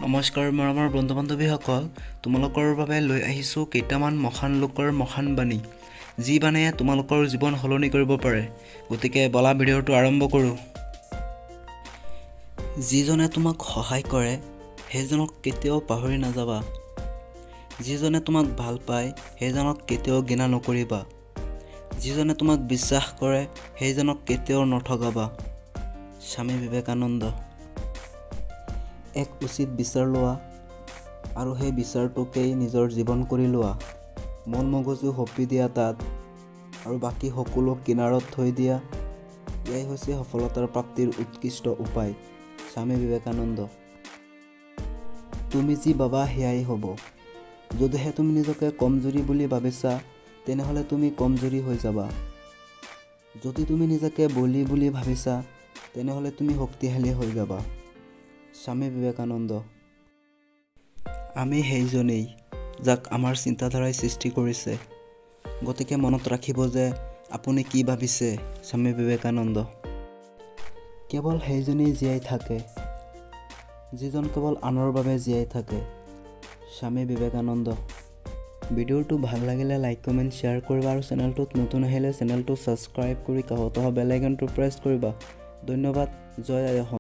নমস্কাৰ মৰমৰ বন্ধু বান্ধৱীসকল, তোমালোকৰ বাবে লৈ আহিছোঁ কেইটামান মহান লোকৰ মহান বাণী, যি বাণীয়ে তোমালোকৰ জীৱন সলনি কৰিব পাৰে। গতিকে বলা ভিডিঅ'টো আৰম্ভ কৰোঁ। যিজনে তোমাক সহায় কৰে সেইজনক কেতিয়াও পাহৰি নাযাবা। যিজনে তোমাক ভাল পায় সেইজনক কেতিয়াও ঘৃণা নকৰিবা। যিজনে তোমাক বিশ্বাস কৰে সেইজনক কেতিয়াও নঠগাবা। স্বামী বিবেকানন্দ। এক উচিত বিচাৰ লোৱা আৰু সেই বিচাৰটোকেই নিজৰ জীৱন কৰি লোৱা। মন মগজু সঁপি দিয়া তাত আৰু বাকী সকলো কিনাৰত থৈ দিয়া, এয়াই হৈছে সফলতাৰ প্ৰাপ্তিৰ উৎকৃষ্ট উপায়। স্বামী বিবেকানন্দ। তুমি যি ভাবা সেয়াই হ'ব। যদিহে তুমি নিজকে কমজুৰি বুলি ভাবিছা তেনেহ'লে তুমি কমজুৰি হৈ যাবা। যদি তুমি নিজকে বলি বুলি ভাবিছা তেনেহ'লে তুমি শক্তিশালী হৈ যাবা। স্বামী বিবেকানন্দ। আমি সেইজনেই যাক আমাৰ চিন্তাধাৰাই সৃষ্টি কৰিছে, গতিকে মনত ৰাখিব যে আপুনি কি ভাবিছে। স্বামী বিবেকানন্দ। কেৱল সেইজনেই জীয়াই থাকে যিজন কেৱল আনৰ বাবে জীয়াই থাকে। স্বামী বিবেকানন্দ। ভিডিঅ'টো ভাল লাগিলে লাইক কমেণ্ট শ্বেয়াৰ কৰিবা আৰু চেনেলটোত নতুন আহিলে চেনেলটো ছাবস্ক্ৰাইব কৰি কাষত অহা বেল আইকনটো প্ৰেছ কৰিবা। ধন্যবাদ। জয় আই অসম।